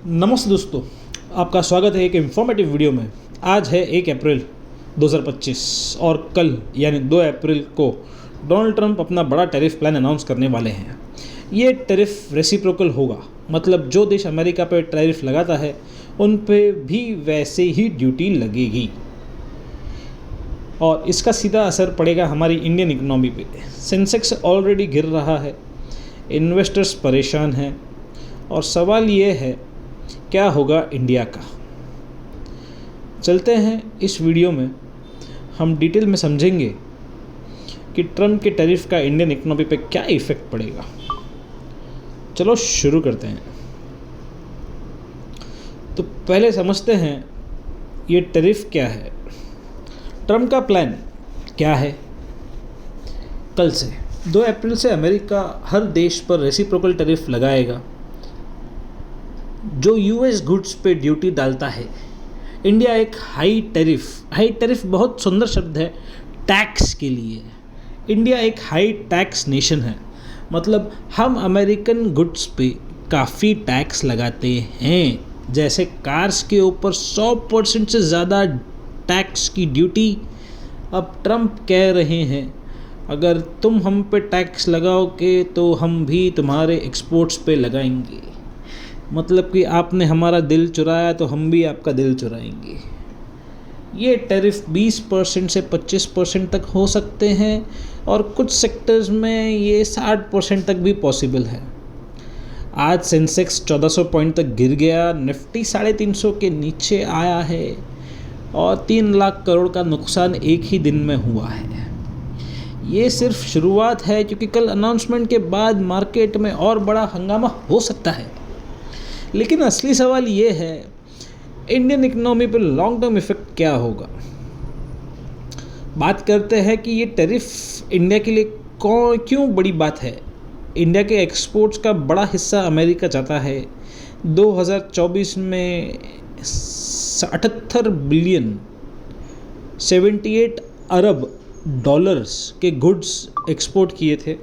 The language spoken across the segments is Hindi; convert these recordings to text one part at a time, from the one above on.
नमस्ते दोस्तों, आपका स्वागत है एक इन्फॉर्मेटिव वीडियो में। आज है 1 अप्रैल 2025 और कल यानी 2 अप्रैल को डोनाल्ड ट्रंप अपना बड़ा टैरिफ प्लान अनाउंस करने वाले हैं। ये टैरिफ रेसिप्रोकल होगा, मतलब जो देश अमेरिका पर टैरिफ लगाता है उन पे भी वैसे ही ड्यूटी लगेगी और इसका सीधा असर पड़ेगा हमारी इंडियन इकोनॉमी पे। सेंसेक्स ऑलरेडी गिर रहा है, इन्वेस्टर्स परेशान हैं और सवाल ये है क्या होगा इंडिया का। चलते हैं इस वीडियो में, हम डिटेल में समझेंगे कि ट्रंप के टैरिफ का इंडियन इकोनॉमी पे क्या इफ़ेक्ट पड़ेगा। चलो शुरू करते हैं। तो पहले समझते हैं ये टैरिफ क्या है, ट्रंप का प्लान क्या है। कल से 2 अप्रैल से अमेरिका हर देश पर रेसिप्रोकल टैरिफ लगाएगा जो यूएस गुड्स पे ड्यूटी डालता है। इंडिया एक हाई टैरिफ बहुत सुंदर शब्द है टैक्स के लिए। इंडिया एक हाई टैक्स नेशन है, मतलब हम अमेरिकन गुड्स पे काफ़ी टैक्स लगाते हैं। जैसे कार्स के ऊपर 100% से ज़्यादा टैक्स की ड्यूटी अब ट्रंप कह रहे हैं अगर तुम हम पे टैक्स लगाओगे तो हम भी तुम्हारे एक्सपोर्ट्स पे लगाएंगे। मतलब कि आपने हमारा दिल चुराया तो हम भी आपका दिल चुराएंगे। ये टैरिफ 20% से 25% तक हो सकते हैं और कुछ सेक्टर्स में ये 60% तक भी पॉसिबल है। आज सेंसेक्स 1400 पॉइंट तक गिर गया, निफ्टी 350 के नीचे आया है और 3 लाख करोड़ का नुकसान एक ही दिन में हुआ है। ये सिर्फ शुरुआत है क्योंकि कल अनाउंसमेंट के बाद मार्केट में और बड़ा हंगामा हो सकता है। लेकिन असली सवाल ये है इंडियन इकोनॉमी पर लॉन्ग टर्म इफेक्ट क्या होगा। बात करते हैं कि ये टैरिफ इंडिया के लिए क्यों बड़ी बात है। इंडिया के एक्सपोर्ट्स का बड़ा हिस्सा अमेरिका जाता है। 2024 में 78 बिलियन 78 अरब डॉलर्स के गुड्स एक्सपोर्ट किए थे।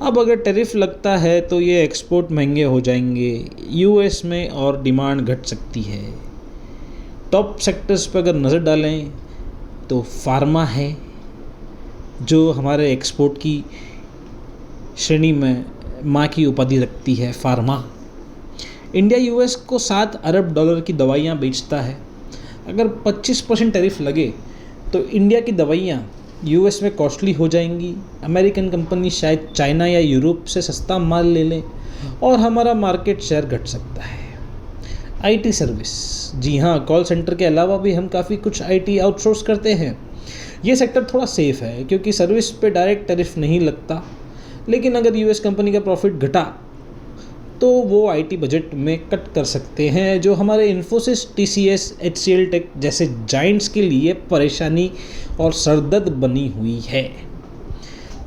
अब अगर टैरिफ लगता है तो ये एक्सपोर्ट महंगे हो जाएंगे यूएस में और डिमांड घट सकती है। टॉप सेक्टर्स पर अगर नज़र डालें तो फार्मा है जो हमारे एक्सपोर्ट की श्रेणी में माँ की उपाधि रखती है। फार्मा इंडिया यूएस को 7 अरब डॉलर की दवाइयाँ बेचता है। अगर 25% टैरिफ लगे तो इंडिया की दवाइयाँ यूएस में कॉस्टली हो जाएंगी। अमेरिकन कंपनी शायद चाइना या यूरोप से सस्ता माल ले लें और हमारा मार्केट शेयर घट सकता है। आईटी सर्विस, जी हाँ, कॉल सेंटर के अलावा भी हम काफ़ी कुछ आईटी आउटसोर्स करते हैं। ये सेक्टर थोड़ा सेफ है क्योंकि सर्विस पे डायरेक्ट टैरिफ नहीं लगता। लेकिन अगर यूएस कंपनी का प्रॉफिट घटा तो वो आईटी बजट में कट कर सकते हैं, जो हमारे इन्फोसिस, टीसीएस, एचसीएल टेक जैसे जाइंट्स के लिए परेशानी और सरदर्द बनी हुई है।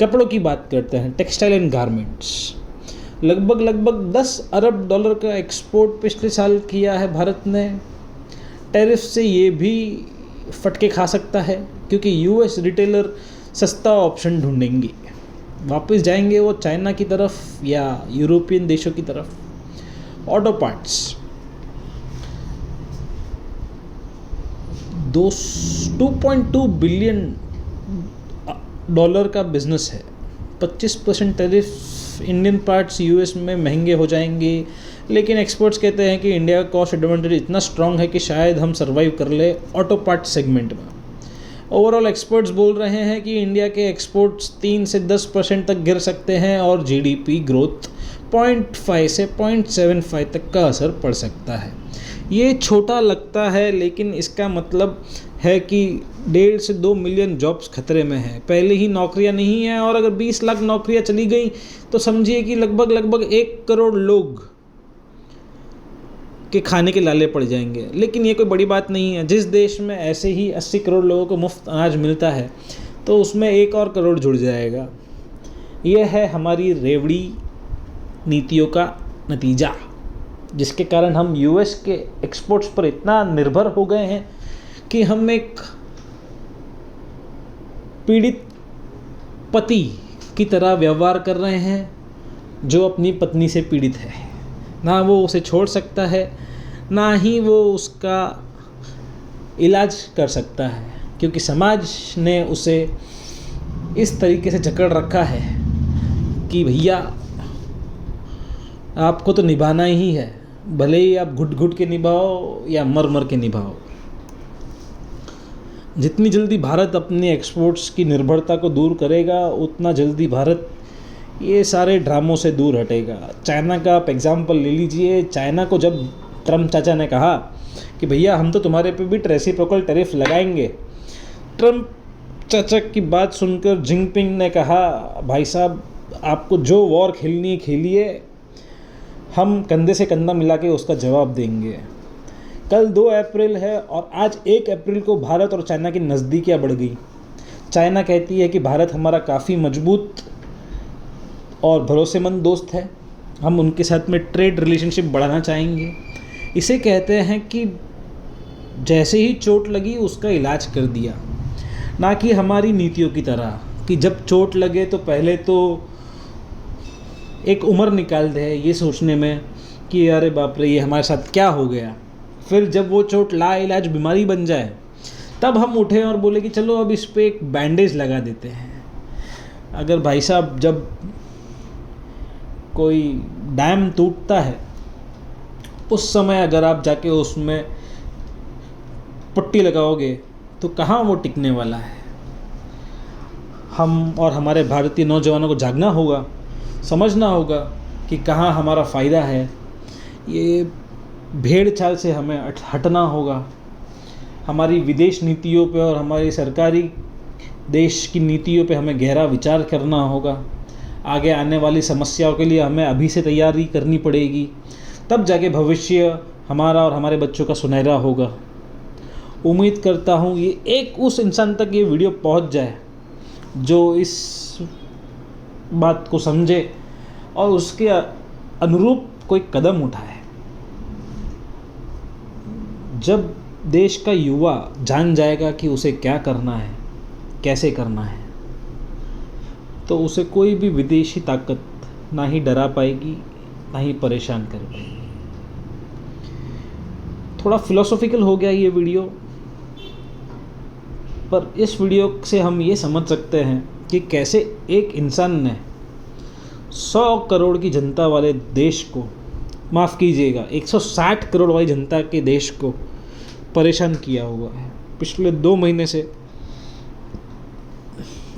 कपड़ों की बात करते हैं, टेक्सटाइल एंड गारमेंट्स। लगभग 10 अरब डॉलर का एक्सपोर्ट पिछले साल किया है भारत ने। टैरिफ से ये भी फटके खा सकता है क्योंकि यूएस रिटेलर सस्ता ऑप्शन ढूंढेंगे, वापस जाएंगे वो चाइना की तरफ या यूरोपियन देशों की तरफ। ऑटो पार्ट्स 2.2 बिलियन डॉलर का बिजनेस है। 25% टैरिफ, इंडियन पार्ट्स यूएस में महंगे हो जाएंगे। लेकिन एक्सपर्ट्स कहते हैं कि इंडिया का कॉस्ट एडवांटेज इतना स्ट्रांग है कि शायद हम सर्वाइव कर ले ऑटो पार्ट्स सेगमेंट में। ओवरऑल एक्सपर्ट्स बोल रहे हैं कि इंडिया के एक्सपोर्ट्स 3 से 10% तक गिर सकते हैं और जीडीपी ग्रोथ 0.5 से 0.75 तक का असर पड़ सकता है। ये छोटा लगता है लेकिन इसका मतलब है कि 1.5 से 2 मिलियन जॉब्स खतरे में हैं। पहले ही नौकरियां नहीं हैं और अगर 20 लाख नौकरियां चली गई तो समझिए कि लगभग 1 करोड़ लोग के खाने के लाले पड़ जाएंगे। लेकिन ये कोई बड़ी बात नहीं है। जिस देश में ऐसे ही 80 करोड़ लोगों को मुफ्त अनाज मिलता है तो उसमें 1 और करोड़ जुड़ जाएगा। यह है हमारी रेवड़ी नीतियों का नतीजा, जिसके कारण हम यूएस के एक्सपोर्ट्स पर इतना निर्भर हो गए हैं कि हम एक पीड़ित पति की तरह व्यवहार कर रहे हैं जो अपनी पत्नी से पीड़ित है। ना वो उसे छोड़ सकता है, ना ही वो उसका इलाज कर सकता है, क्योंकि समाज ने उसे इस तरीके से जकड़ रखा है कि भैया आपको तो निभाना ही है, भले ही आप घुट घुट के निभाओ या मर मर के निभाओ। जितनी जल्दी भारत अपनी एक्सपोर्ट्स की निर्भरता को दूर करेगा, उतना जल्दी भारत ये सारे ड्रामों से दूर हटेगा। चाइना का आप एग्जाम्पल ले लीजिए। चाइना को जब ट्रम्प चाचा ने कहा कि भैया हम तो तुम्हारे पे भी रेसिप्रोकल टैरिफ लगाएंगे, ट्रम्प चाचा की बात सुनकर जिनपिंग ने कहा भाई साहब आपको जो वॉर खेलनी है खेलिए, हम कंधे से कंधा मिला के उसका जवाब देंगे। कल 2 अप्रैल है और आज 1 अप्रैल को भारत और चाइना की नज़दीकियाँ बढ़ गई। चाइना कहती है कि भारत हमारा काफ़ी मजबूत और भरोसेमंद दोस्त है, हम उनके साथ में ट्रेड रिलेशनशिप बढ़ाना चाहेंगे। इसे कहते हैं कि जैसे ही चोट लगी उसका इलाज कर दिया, ना कि हमारी नीतियों की तरह कि जब चोट लगे तो पहले तो एक उम्र निकाल दे ये सोचने में कि अरे बाप रे ये हमारे साथ क्या हो गया, फिर जब वो चोट लाइलाज बीमारी बन जाए तब हम उठे और बोले कि चलो अब इस पे एक बैंडेज लगा देते हैं। अगर भाई साहब जब कोई डैम टूटता है उस समय अगर आप जाके उसमें पट्टी लगाओगे तो कहाँ वो टिकने वाला है। हम और हमारे भारतीय नौजवानों को जागना होगा, समझना होगा कि कहाँ हमारा फ़ायदा है। ये भेड़ चाल से हमें हटना होगा। हमारी विदेश नीतियों पे और हमारी सरकारी देश की नीतियों पे हमें गहरा विचार करना होगा। आगे आने वाली समस्याओं के लिए हमें अभी से तैयारी करनी पड़ेगी, तब जाके भविष्य हमारा और हमारे बच्चों का सुनहरा होगा। उम्मीद करता हूँ ये एक उस इंसान तक ये वीडियो पहुँच जाए जो इस बात को समझे और उसके अनुरूप कोई कदम उठाए। जब देश का युवा जान जाएगा कि उसे क्या करना है, कैसे करना है, तो उसे कोई भी विदेशी ताकत ना ही डरा पाएगी ना ही परेशान कर पाएगी। थोड़ा फिलोसॉफिकल हो गया ये वीडियो, पर इस वीडियो से हम ये समझ सकते हैं कि कैसे एक इंसान ने 100 करोड़ की जनता वाले देश को, माफ़ कीजिएगा 160 करोड़ वाली जनता के देश को परेशान किया हुआ है पिछले 2 महीने से।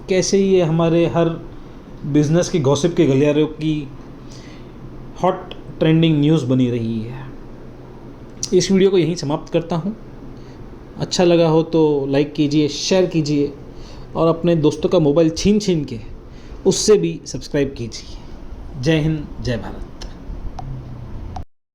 कैसे ये हमारे हर बिज़नेस की गॉसिप के गलियारों की हॉट ट्रेंडिंग न्यूज़ बनी रही है। इस वीडियो को यहीं समाप्त करता हूँ। अच्छा लगा हो तो लाइक कीजिए, शेयर कीजिए और अपने दोस्तों का मोबाइल छीन छीन के उससे भी सब्सक्राइब कीजिए। जय हिंद, जय भारत।